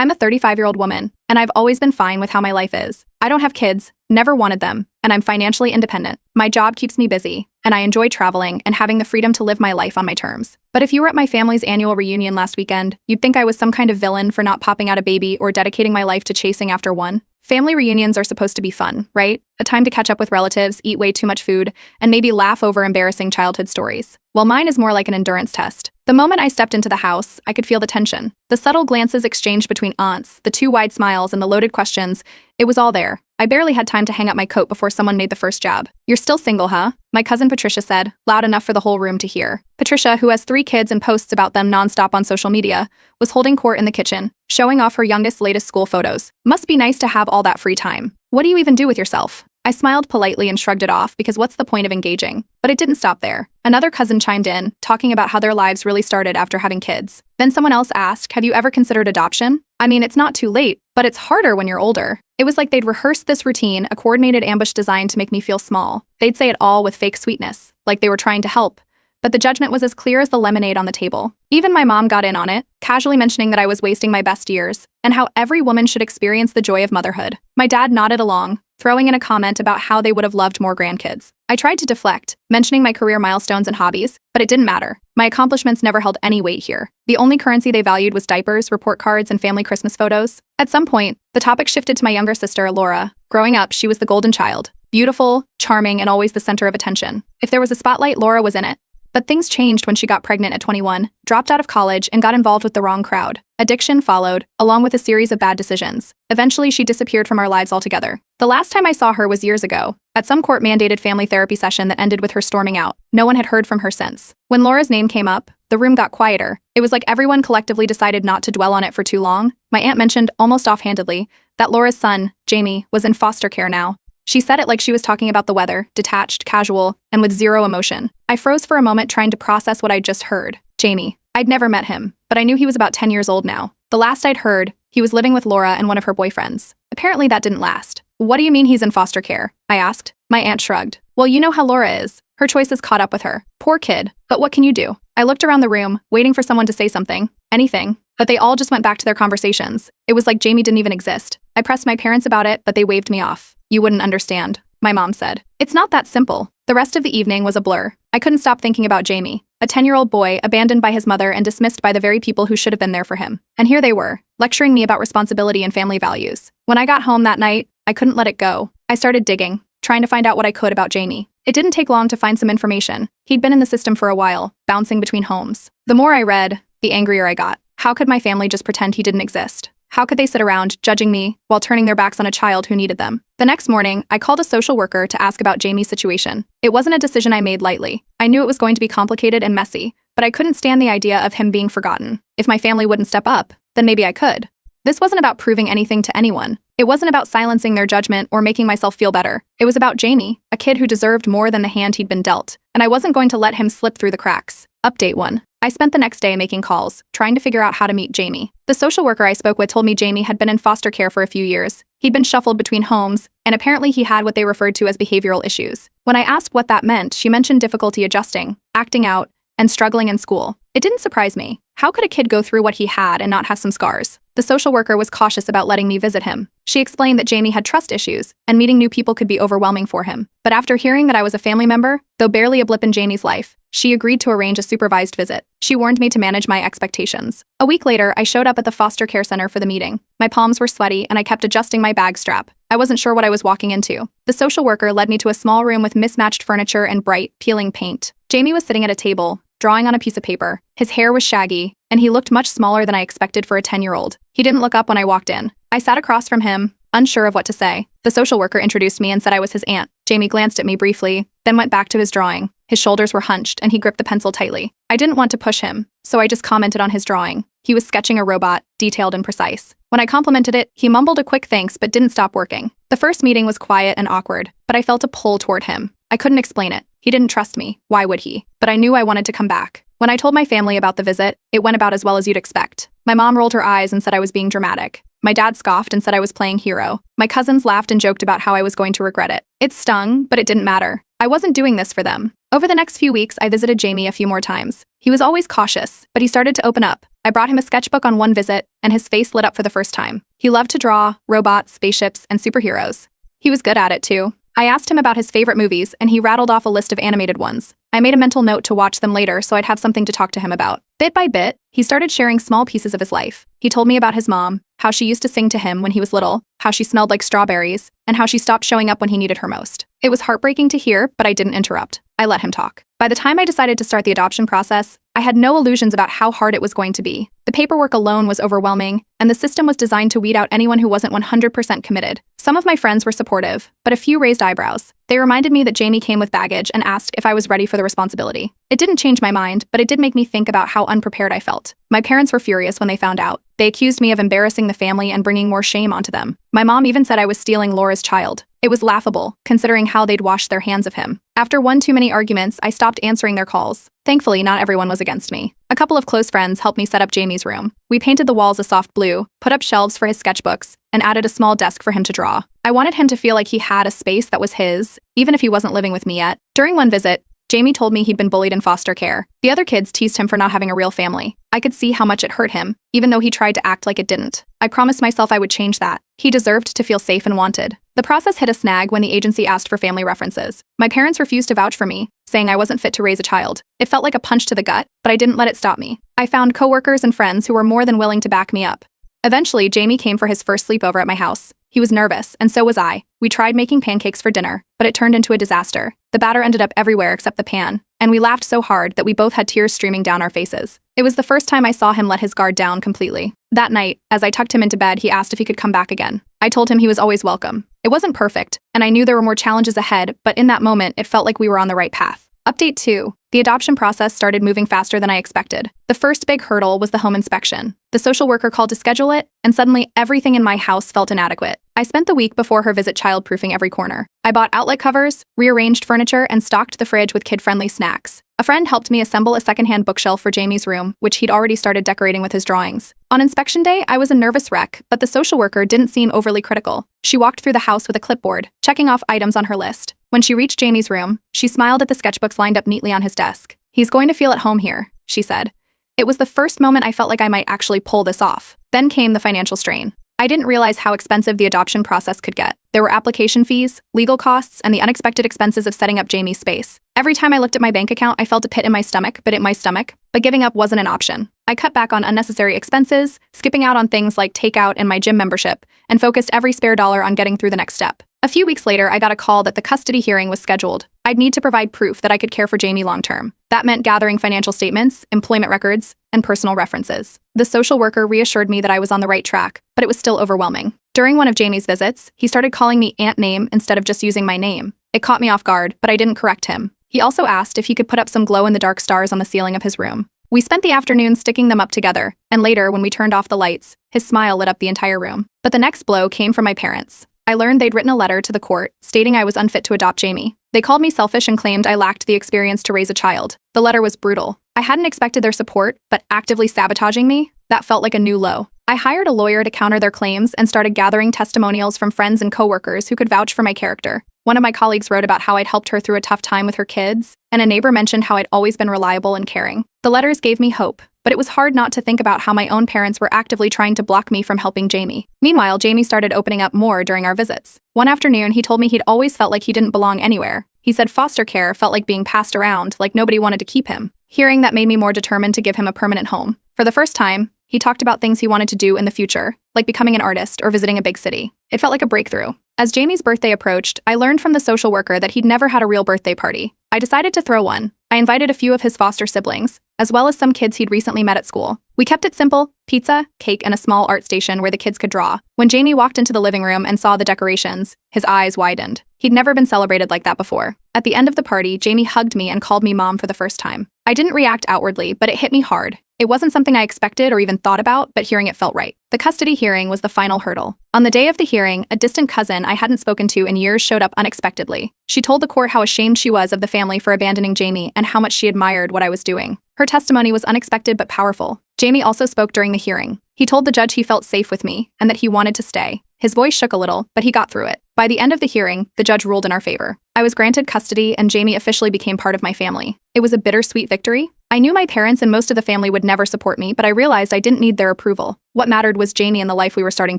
I'm a 35-year-old woman, and I've always been fine with how my life is. I don't have kids, never wanted them, and I'm financially independent. My job keeps me busy, and I enjoy traveling and having the freedom to live my life on my terms. But if you were at my family's annual reunion last weekend, you'd think I was some kind of villain for not popping out a baby or dedicating my life to chasing after one. Family reunions are supposed to be fun, right? A time to catch up with relatives, eat way too much food, and maybe laugh over embarrassing childhood stories. Well, mine is more like an endurance test. The moment I stepped into the house, I could feel the tension. The subtle glances exchanged between aunts, the too wide smiles, and the loaded questions. It was all there. I barely had time to hang up my coat before someone made the first jab. "You're still single, huh?" My cousin Patricia said, loud enough for the whole room to hear. Patricia, who has 3 kids and posts about them nonstop on social media, was holding court in the kitchen, showing off her youngest's latest school photos. Must be nice to have all that free time. What do you even do with yourself? I smiled politely and shrugged it off because what's the point of engaging? But it didn't stop there. Another cousin chimed in, talking about how their lives really started after having kids. Then someone else asked, "Have you ever considered adoption?" I mean, it's not too late, but it's harder when you're older. It was like they'd rehearsed this routine, a coordinated ambush designed to make me feel small. They'd say it all with fake sweetness, like they were trying to help. But the judgment was as clear as the lemonade on the table. Even my mom got in on it, casually mentioning that I was wasting my best years, and how every woman should experience the joy of motherhood. My dad nodded along, throwing in a comment about how they would have loved more grandkids. I tried to deflect, mentioning my career milestones and hobbies, but it didn't matter. My accomplishments never held any weight here. The only currency they valued was diapers, report cards, and family Christmas photos. At some point, the topic shifted to my younger sister, Laura. Growing up, she was the golden child. Beautiful, charming, and always the center of attention. If there was a spotlight, Laura was in it. But things changed when she got pregnant at 21, dropped out of college, and got involved with the wrong crowd. Addiction followed, along with a series of bad decisions. Eventually, she disappeared from our lives altogether. The last time I saw her was years ago, at some court-mandated family therapy session that ended with her storming out. No one had heard from her since. When Laura's name came up, the room got quieter. It was like everyone collectively decided not to dwell on it for too long. My aunt mentioned, almost offhandedly, that Laura's son, Jamie, was in foster care now. She said it like she was talking about the weather, detached, casual, and with zero emotion. I froze for a moment trying to process what I'd just heard. Jamie. I'd never met him, but I knew he was about 10 years old now. The last I'd heard, he was living with Laura and one of her boyfriends. Apparently that didn't last. "What do you mean he's in foster care?" I asked. My aunt shrugged. "Well, you know how Laura is. Her choices caught up with her. Poor kid. But what can you do?" I looked around the room, waiting for someone to say something. Anything. But they all just went back to their conversations. It was like Jamie didn't even exist. I pressed my parents about it, but they waved me off. "You wouldn't understand," my mom said. It's not that simple. The rest of the evening was a blur. I couldn't stop thinking about Jamie, a 10-year-old boy abandoned by his mother and dismissed by the very people who should have been there for him. And here they were, lecturing me about responsibility and family values. When I got home that night, I couldn't let it go. I started digging, trying to find out what I could about Jamie. It didn't take long to find some information. He'd been in the system for a while, bouncing between homes. The more I read, the angrier I got. How could my family just pretend he didn't exist? How could they sit around, judging me, while turning their backs on a child who needed them? The next morning, I called a social worker to ask about Jamie's situation. It wasn't a decision I made lightly. I knew it was going to be complicated and messy, but I couldn't stand the idea of him being forgotten. If my family wouldn't step up, then maybe I could. This wasn't about proving anything to anyone. It wasn't about silencing their judgment or making myself feel better. It was about Jamie, a kid who deserved more than the hand he'd been dealt, and I wasn't going to let him slip through the cracks. Update 1. I spent the next day making calls, trying to figure out how to meet Jamie. The social worker I spoke with told me Jamie had been in foster care for a few years. He'd been shuffled between homes, and apparently he had what they referred to as behavioral issues. When I asked what that meant, she mentioned difficulty adjusting, acting out, and struggling in school. It didn't surprise me. How could a kid go through what he had and not have some scars? The social worker was cautious about letting me visit him. She explained that Jamie had trust issues, and meeting new people could be overwhelming for him. But after hearing that I was a family member, though barely a blip in Jamie's life, she agreed to arrange a supervised visit. She warned me to manage my expectations. A week later, I showed up at the foster care center for the meeting. My palms were sweaty, and I kept adjusting my bag strap. I wasn't sure what I was walking into. The social worker led me to a small room with mismatched furniture and bright, peeling paint. Jamie was sitting at a table, drawing on a piece of paper. His hair was shaggy, and he looked much smaller than I expected for a 10-year-old. He didn't look up when I walked in. I sat across from him, unsure of what to say. The social worker introduced me and said I was his aunt. Jamie glanced at me briefly, then went back to his drawing. His shoulders were hunched, and he gripped the pencil tightly. I didn't want to push him, so I just commented on his drawing. He was sketching a robot, detailed and precise. When I complimented it, he mumbled a quick thanks but didn't stop working. The first meeting was quiet and awkward, but I felt a pull toward him. I couldn't explain it. He didn't trust me. Why would he? But I knew I wanted to come back. When I told my family about the visit, it went about as well as you'd expect. My mom rolled her eyes and said I was being dramatic. My dad scoffed and said I was playing hero. My cousins laughed and joked about how I was going to regret it. It stung, but it didn't matter. I wasn't doing this for them. Over the next few weeks, I visited Jamie a few more times. He was always cautious, but he started to open up. I brought him a sketchbook on one visit, and his face lit up for the first time. He loved to draw robots, spaceships, and superheroes. He was good at it, too. I asked him about his favorite movies, and he rattled off a list of animated ones. I made a mental note to watch them later so I'd have something to talk to him about. Bit by bit, he started sharing small pieces of his life. He told me about his mom, how she used to sing to him when he was little, how she smelled like strawberries, and how she stopped showing up when he needed her most. It was heartbreaking to hear, but I didn't interrupt. I let him talk. By the time I decided to start the adoption process, I had no illusions about how hard it was going to be. The paperwork alone was overwhelming, and the system was designed to weed out anyone who wasn't 100% committed. Some of my friends were supportive, but a few raised eyebrows. They reminded me that Jamie came with baggage and asked if I was ready for the responsibility. It didn't change my mind, but it did make me think about how unprepared I felt. My parents were furious when they found out. They accused me of embarrassing the family and bringing more shame onto them. My mom even said I was stealing Laura's child. It was laughable, considering how they'd washed their hands of him. After one too many arguments, I stopped answering their calls. Thankfully, not everyone was against me. A couple of close friends helped me set up Jamie's room. We painted the walls a soft blue, put up shelves for his sketchbooks, and added a small desk for him to draw. I wanted him to feel like he had a space that was his, even if he wasn't living with me yet. During one visit, Jamie told me he'd been bullied in foster care. The other kids teased him for not having a real family. I could see how much it hurt him, even though he tried to act like it didn't. I promised myself I would change that. He deserved to feel safe and wanted. The process hit a snag when the agency asked for family references. My parents refused to vouch for me, saying I wasn't fit to raise a child. It felt like a punch to the gut, but I didn't let it stop me. I found coworkers and friends who were more than willing to back me up. Eventually, Jamie came for his first sleepover at my house. He was nervous, and so was I. We tried making pancakes for dinner, but it turned into a disaster. The batter ended up everywhere except the pan, and we laughed so hard that we both had tears streaming down our faces. It was the first time I saw him let his guard down completely. That night, as I tucked him into bed, he asked if he could come back again. I told him he was always welcome. It wasn't perfect, and I knew there were more challenges ahead, but in that moment, it felt like we were on the right path. Update 2. The adoption process started moving faster than I expected. The first big hurdle was the home inspection. The social worker called to schedule it, and suddenly everything in my house felt inadequate. I spent the week before her visit childproofing every corner. I bought outlet covers, rearranged furniture, and stocked the fridge with kid-friendly snacks. A friend helped me assemble a secondhand bookshelf for Jamie's room, which he'd already started decorating with his drawings. On inspection day, I was a nervous wreck, but the social worker didn't seem overly critical. She walked through the house with a clipboard, checking off items on her list. When she reached Jamie's room, she smiled at the sketchbooks lined up neatly on his desk. "He's going to feel at home here," she said. It was the first moment I felt like I might actually pull this off. Then came the financial strain. I didn't realize how expensive the adoption process could get. There were application fees, legal costs, and the unexpected expenses of setting up Jamie's space. Every time I looked at my bank account, I felt a pit in my stomach, but giving up wasn't an option. I cut back on unnecessary expenses, skipping out on things like takeout and my gym membership, and focused every spare dollar on getting through the next step. A few weeks later, I got a call that the custody hearing was scheduled. I'd need to provide proof that I could care for Jamie long-term. That meant gathering financial statements, employment records, and personal references. The social worker reassured me that I was on the right track, but it was still overwhelming. During one of Jamie's visits, he started calling me Aunt Name instead of just using my name. It caught me off guard, but I didn't correct him. He also asked if he could put up some glow-in-the-dark stars on the ceiling of his room. We spent the afternoon sticking them up together, and later, when we turned off the lights, his smile lit up the entire room. But the next blow came from my parents. I learned they'd written a letter to the court stating I was unfit to adopt Jamie. They called me selfish and claimed I lacked the experience to raise a child. The letter was brutal. I hadn't expected their support, but actively sabotaging me? That felt like a new low. I hired a lawyer to counter their claims and started gathering testimonials from friends and coworkers who could vouch for my character. One of my colleagues wrote about how I'd helped her through a tough time with her kids, and a neighbor mentioned how I'd always been reliable and caring. The letters gave me hope, but it was hard not to think about how my own parents were actively trying to block me from helping Jamie. Meanwhile, Jamie started opening up more during our visits. One afternoon, he told me he'd always felt like he didn't belong anywhere. He said foster care felt like being passed around, like nobody wanted to keep him. Hearing that made me more determined to give him a permanent home. For the first time, he talked about things he wanted to do in the future, like becoming an artist or visiting a big city. It felt like a breakthrough. As Jamie's birthday approached, I learned from the social worker that he'd never had a real birthday party. I decided to throw one. I invited a few of his foster siblings, as well as some kids he'd recently met at school. We kept it simple: pizza, cake, and a small art station where the kids could draw. When Jamie walked into the living room and saw the decorations, his eyes widened. He'd never been celebrated like that before. At the end of the party, Jamie hugged me and called me mom for the first time. I didn't react outwardly, but it hit me hard. It wasn't something I expected or even thought about, but hearing it felt right. The custody hearing was the final hurdle. On the day of the hearing, a distant cousin I hadn't spoken to in years showed up unexpectedly. She told the court how ashamed she was of the family for abandoning Jamie and how much she admired what I was doing. Her testimony was unexpected but powerful. Jamie also spoke during the hearing. He told the judge he felt safe with me and that he wanted to stay. His voice shook a little, but he got through it. By the end of the hearing, the judge ruled in our favor. I was granted custody and Jamie officially became part of my family. It was a bittersweet victory. I knew my parents and most of the family would never support me, but I realized I didn't need their approval. What mattered was Jamie and the life we were starting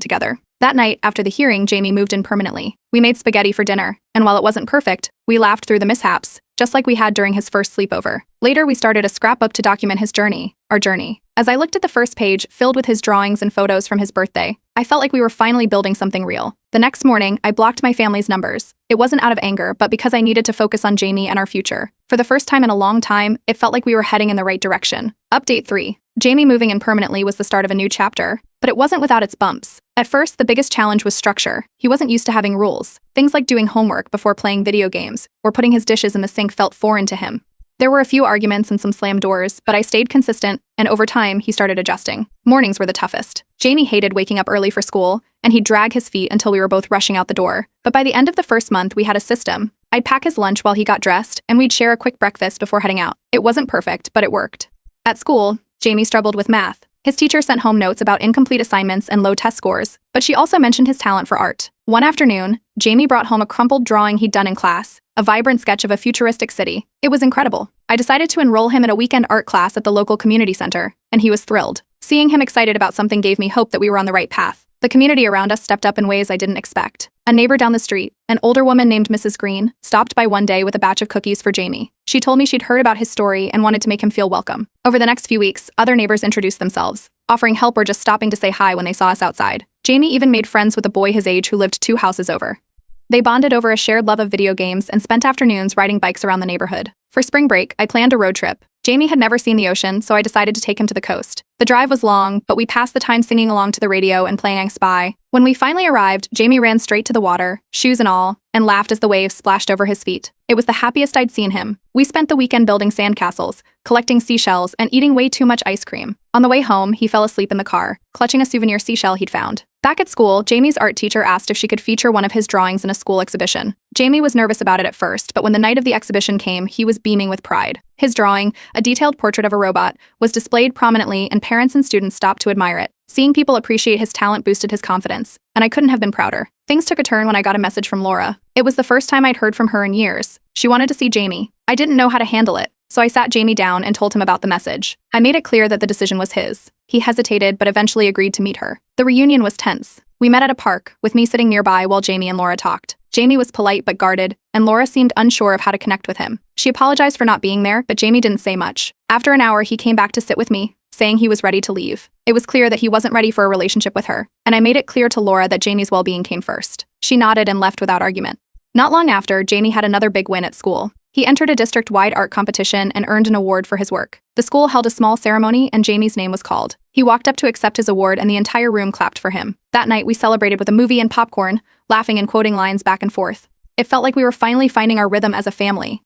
together. That night, after the hearing, Jamie moved in permanently. We made spaghetti for dinner, and while it wasn't perfect, we laughed through the mishaps, just like we had during his first sleepover. Later, we started a scrapbook to document his journey, our journey. As I looked at the first page, filled with his drawings and photos from his birthday, I felt like we were finally building something real. The next morning, I blocked my family's numbers. It wasn't out of anger, but because I needed to focus on Jamie and our future. For the first time in a long time, it felt like we were heading in the right direction. Update 3. Jamie moving in permanently was the start of a new chapter, but it wasn't without its bumps. At first, the biggest challenge was structure. He wasn't used to having rules. Things like doing homework before playing video games, or putting his dishes in the sink felt foreign to him. There were a few arguments and some slammed doors, but I stayed consistent, and over time, he started adjusting. Mornings were the toughest. Jamie hated waking up early for school, and he'd drag his feet until we were both rushing out the door. But by the end of the first month, we had a system. I'd pack his lunch while he got dressed, and we'd share a quick breakfast before heading out. It wasn't perfect, but it worked. At school, Jamie struggled with math. His teacher sent home notes about incomplete assignments and low test scores, but she also mentioned his talent for art. One afternoon, Jamie brought home a crumpled drawing he'd done in class, a vibrant sketch of a futuristic city. It was incredible. I decided to enroll him in a weekend art class at the local community center, and he was thrilled. Seeing him excited about something gave me hope that we were on the right path. The community around us stepped up in ways I didn't expect. A neighbor down the street, an older woman named Mrs. Green, stopped by one day with a batch of cookies for Jamie. She told me she'd heard about his story and wanted to make him feel welcome. Over the next few weeks, other neighbors introduced themselves, offering help or just stopping to say hi when they saw us outside. Jamie even made friends with a boy his age who lived 2 houses over. They bonded over a shared love of video games and spent afternoons riding bikes around the neighborhood. For spring break, I planned a road trip. Jamie had never seen the ocean, so I decided to take him to the coast. The drive was long, but we passed the time singing along to the radio and playing I Spy. When we finally arrived, Jamie ran straight to the water, shoes and all, and laughed as the waves splashed over his feet. It was the happiest I'd seen him. We spent the weekend building sandcastles, collecting seashells, and eating way too much ice cream. On the way home, he fell asleep in the car, clutching a souvenir seashell he'd found. Back at school, Jamie's art teacher asked if she could feature one of his drawings in a school exhibition. Jamie was nervous about it at first, but when the night of the exhibition came, he was beaming with pride. His drawing, a detailed portrait of a robot, was displayed prominently and parents and students stopped to admire it. Seeing people appreciate his talent boosted his confidence, and I couldn't have been prouder. Things took a turn when I got a message from Laura. It was the first time I'd heard from her in years. She wanted to see Jamie. I didn't know how to handle it, so I sat Jamie down and told him about the message. I made it clear that the decision was his. He hesitated but eventually agreed to meet her. The reunion was tense. We met at a park, with me sitting nearby while Jamie and Laura talked. Jamie was polite but guarded, and Laura seemed unsure of how to connect with him. She apologized for not being there, but Jamie didn't say much. After an hour, he came back to sit with me, saying he was ready to leave. It was clear that he wasn't ready for a relationship with her, and I made it clear to Laura that Jamie's well-being came first. She nodded and left without argument. Not long after, Jamie had another big win at school. He entered a district-wide art competition and earned an award for his work. The school held a small ceremony and Jamie's name was called. He walked up to accept his award and the entire room clapped for him. That night, we celebrated with a movie and popcorn, laughing and quoting lines back and forth. It felt like we were finally finding our rhythm as a family.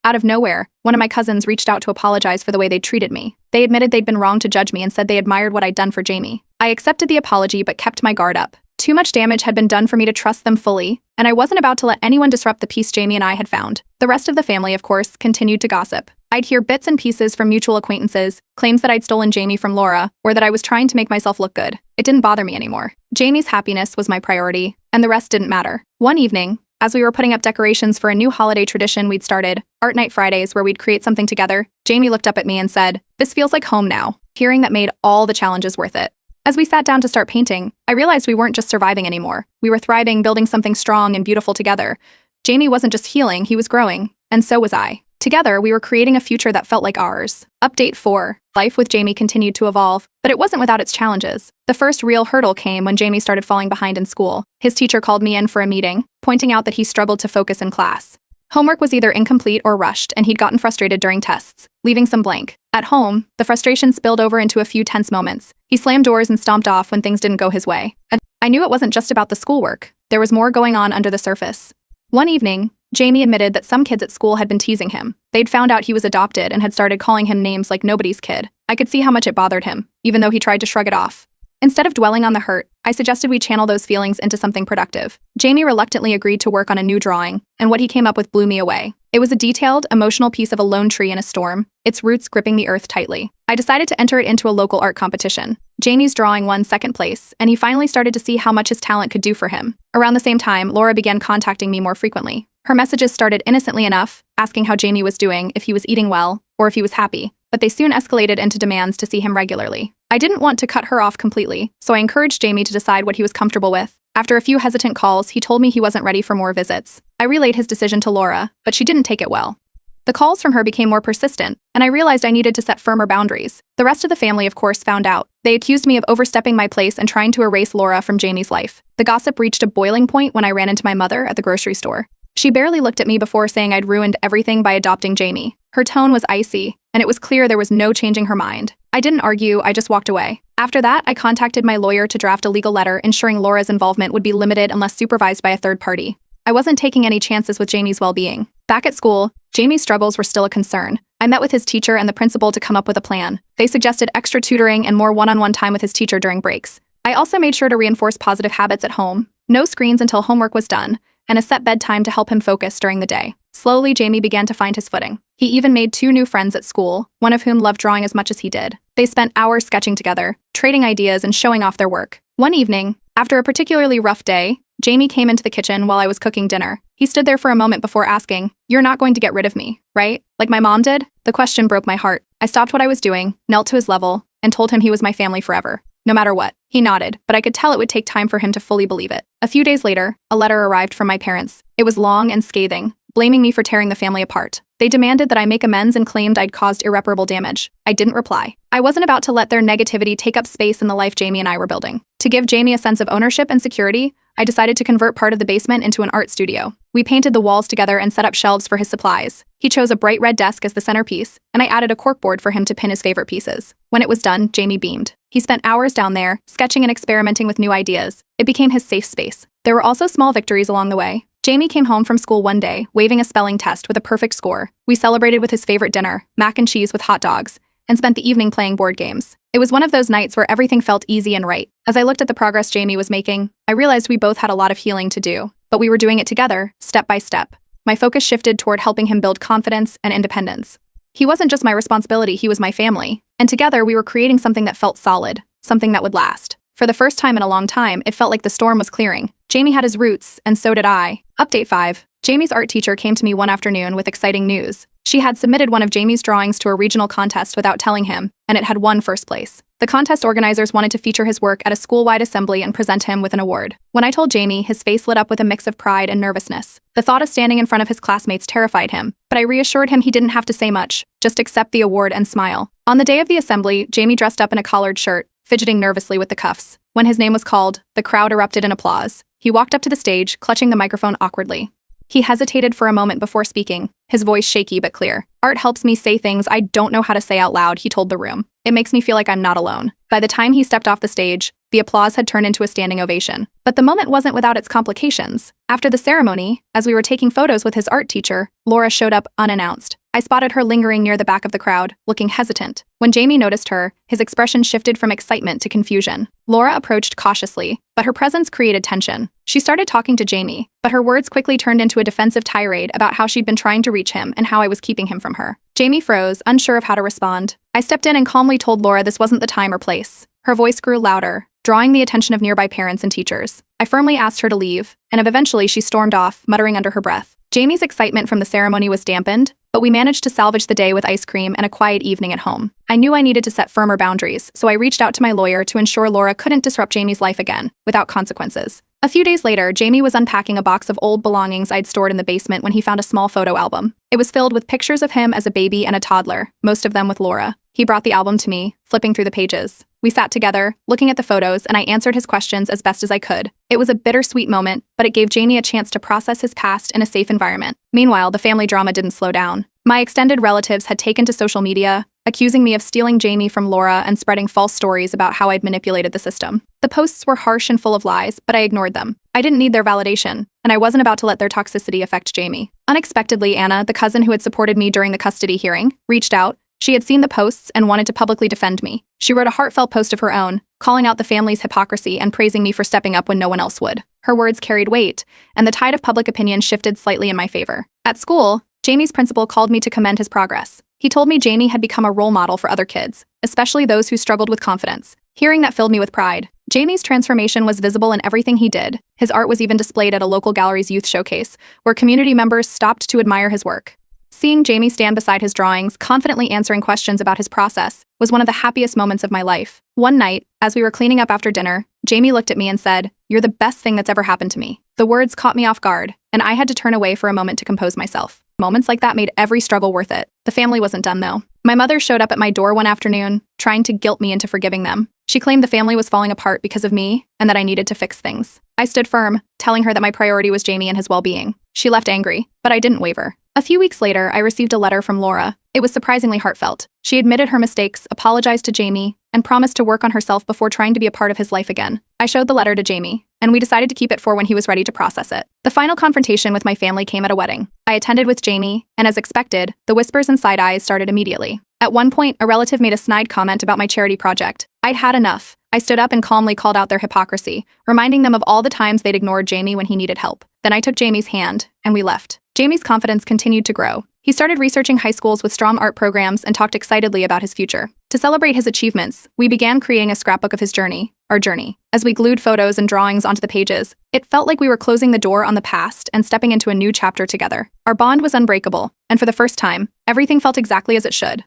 Out of nowhere, one of my cousins reached out to apologize for the way they'd treated me. They admitted they'd been wrong to judge me and said they admired what I'd done for Jamie. I accepted the apology but kept my guard up. Too much damage had been done for me to trust them fully, and I wasn't about to let anyone disrupt the peace Jamie and I had found. The rest of the family, of course, continued to gossip. I'd hear bits and pieces from mutual acquaintances, claims that I'd stolen Jamie from Laura, or that I was trying to make myself look good. It didn't bother me anymore. Jamie's happiness was my priority, and the rest didn't matter. One evening, as we were putting up decorations for a new holiday tradition we'd started, Art Night Fridays, where we'd create something together, Jamie looked up at me and said, "This feels like home now." Hearing that made all the challenges worth it. As we sat down to start painting, I realized we weren't just surviving anymore. We were thriving, building something strong and beautiful together. Jamie wasn't just healing, he was growing, and so was I. Together, we were creating a future that felt like ours. Update 4. Life with Jamie continued to evolve, but it wasn't without its challenges. The first real hurdle came when Jamie started falling behind in school. His teacher called me in for a meeting, pointing out that he struggled to focus in class. Homework was either incomplete or rushed, and he'd gotten frustrated during tests, leaving some blank. At home, the frustration spilled over into a few tense moments. He slammed doors and stomped off when things didn't go his way. I knew it wasn't just about the schoolwork. There was more going on under the surface. One evening, Jamie admitted that some kids at school had been teasing him. They'd found out he was adopted and had started calling him names like nobody's kid. I could see how much it bothered him, even though he tried to shrug it off. Instead of dwelling on the hurt, I suggested we channel those feelings into something productive. Jamie reluctantly agreed to work on a new drawing, and what he came up with blew me away. It was a detailed, emotional piece of a lone tree in a storm, its roots gripping the earth tightly. I decided to enter it into a local art competition. Jamie's drawing won second place, and he finally started to see how much his talent could do for him. Around the same time, Laura began contacting me more frequently. Her messages started innocently enough, asking how Jamie was doing, if he was eating well, or if he was happy, but they soon escalated into demands to see him regularly. I didn't want to cut her off completely, so I encouraged Jamie to decide what he was comfortable with. After a few hesitant calls, he told me he wasn't ready for more visits. I relayed his decision to Laura, but she didn't take it well. The calls from her became more persistent, and I realized I needed to set firmer boundaries. The rest of the family, of course, found out. They accused me of overstepping my place and trying to erase Laura from Jamie's life. The gossip reached a boiling point when I ran into my mother at the grocery store. She barely looked at me before saying I'd ruined everything by adopting Jamie. Her tone was icy, and it was clear there was no changing her mind. I didn't argue, I just walked away. After that, I contacted my lawyer to draft a legal letter ensuring Laura's involvement would be limited unless supervised by a third party. I wasn't taking any chances with Jamie's well-being. Back at school, Jamie's struggles were still a concern. I met with his teacher and the principal to come up with a plan. They suggested extra tutoring and more one-on-one time with his teacher during breaks. I also made sure to reinforce positive habits at home, no screens until homework was done, and a set bedtime to help him focus during the day. Slowly, Jamie began to find his footing. He even made 2 new friends at school, one of whom loved drawing as much as he did. They spent hours sketching together, trading ideas and showing off their work. One evening, after a particularly rough day, Jamie came into the kitchen while I was cooking dinner. He stood there for a moment before asking, "You're not going to get rid of me, right? Like my mom did?" The question broke my heart. I stopped what I was doing, knelt to his level, and told him he was my family forever. No matter what. He nodded, but I could tell it would take time for him to fully believe it. A few days later, a letter arrived from my parents. It was long and scathing, blaming me for tearing the family apart. They demanded that I make amends and claimed I'd caused irreparable damage. I didn't reply. I wasn't about to let their negativity take up space in the life Jamie and I were building. To give Jamie a sense of ownership and security, I decided to convert part of the basement into an art studio. We painted the walls together and set up shelves for his supplies. He chose a bright red desk as the centerpiece, and I added a corkboard for him to pin his favorite pieces. When it was done, Jamie beamed. He spent hours down there, sketching and experimenting with new ideas. It became his safe space. There were also small victories along the way. Jamie came home from school one day, waving a spelling test with a perfect score. We celebrated with his favorite dinner, mac and cheese with hot dogs, and spent the evening playing board games. It was one of those nights where everything felt easy and right. As I looked at the progress Jamie was making, I realized we both had a lot of healing to do, but we were doing it together, step by step. My focus shifted toward helping him build confidence and independence. He wasn't just my responsibility, he was my family, and together we were creating something that felt solid, something that would last. For the first time in a long time, it felt like the storm was clearing. Jamie had his roots, and so did I. Update 5. Jamie's art teacher came to me one afternoon with exciting news. She had submitted one of Jamie's drawings to a regional contest without telling him, and it had won first place. The contest organizers wanted to feature his work at a school-wide assembly and present him with an award. When I told Jamie, his face lit up with a mix of pride and nervousness. The thought of standing in front of his classmates terrified him, but I reassured him he didn't have to say much, just accept the award and smile. On the day of the assembly, Jamie dressed up in a collared shirt, fidgeting nervously with the cuffs. When his name was called, the crowd erupted in applause. He walked up to the stage, clutching the microphone awkwardly. He hesitated for a moment before speaking, his voice shaky but clear. "Art helps me say things I don't know how to say out loud," he told the room. "It makes me feel like I'm not alone." By the time he stepped off the stage, the applause had turned into a standing ovation. But the moment wasn't without its complications. After the ceremony, as we were taking photos with his art teacher, Laura showed up unannounced. I spotted her lingering near the back of the crowd, looking hesitant. When Jamie noticed her, his expression shifted from excitement to confusion. Laura approached cautiously, but her presence created tension. She started talking to Jamie, but her words quickly turned into a defensive tirade about how she'd been trying to reach him and how I was keeping him from her. Jamie froze, unsure of how to respond. I stepped in and calmly told Laura this wasn't the time or place. Her voice grew louder, drawing the attention of nearby parents and teachers. I firmly asked her to leave, and eventually she stormed off, muttering under her breath. Jamie's excitement from the ceremony was dampened, but we managed to salvage the day with ice cream and a quiet evening at home. I knew I needed to set firmer boundaries, so I reached out to my lawyer to ensure Laura couldn't disrupt Jamie's life again, without consequences. A few days later, Jamie was unpacking a box of old belongings I'd stored in the basement when he found a small photo album. It was filled with pictures of him as a baby and a toddler, most of them with Laura. He brought the album to me, flipping through the pages. We sat together, looking at the photos, and I answered his questions as best as I could. It was a bittersweet moment, but it gave Jamie a chance to process his past in a safe environment. Meanwhile, the family drama didn't slow down. My extended relatives had taken to social media, accusing me of stealing Jamie from Laura and spreading false stories about how I'd manipulated the system. The posts were harsh and full of lies, but I ignored them. I didn't need their validation, and I wasn't about to let their toxicity affect Jamie. Unexpectedly, Anna, the cousin who had supported me during the custody hearing, reached out. She had seen the posts and wanted to publicly defend me. She wrote a heartfelt post of her own, calling out the family's hypocrisy and praising me for stepping up when no one else would. Her words carried weight, and the tide of public opinion shifted slightly in my favor. At school, Jamie's principal called me to commend his progress. He told me Jamie had become a role model for other kids, especially those who struggled with confidence. Hearing that filled me with pride. Jamie's transformation was visible in everything he did. His art was even displayed at a local gallery's youth showcase, where community members stopped to admire his work. Seeing Jamie stand beside his drawings, confidently answering questions about his process, was one of the happiest moments of my life. One night, as we were cleaning up after dinner, Jamie looked at me and said, "You're the best thing that's ever happened to me." The words caught me off guard, and I had to turn away for a moment to compose myself. Moments like that made every struggle worth it. The family wasn't done though. My mother showed up at my door one afternoon, trying to guilt me into forgiving them. She claimed the family was falling apart because of me, and that I needed to fix things. I stood firm, telling her that my priority was Jamie and his well-being. She left angry, but I didn't waver. A few weeks later, I received a letter from Laura. It was surprisingly heartfelt. She admitted her mistakes, apologized to Jamie, and promised to work on herself before trying to be a part of his life again. I showed the letter to Jamie, and we decided to keep it for when he was ready to process it. The final confrontation with my family came at a wedding. I attended with Jamie, and as expected, the whispers and side eyes started immediately. At one point, a relative made a snide comment about my charity project. I'd had enough. I stood up and calmly called out their hypocrisy, reminding them of all the times they'd ignored Jamie when he needed help. Then I took Jamie's hand, and we left. Jamie's confidence continued to grow. He started researching high schools with strong art programs and talked excitedly about his future. To celebrate his achievements, we began creating a scrapbook of his journey, our journey. As we glued photos and drawings onto the pages, it felt like we were closing the door on the past and stepping into a new chapter together. Our bond was unbreakable, and for the first time, everything felt exactly as it should.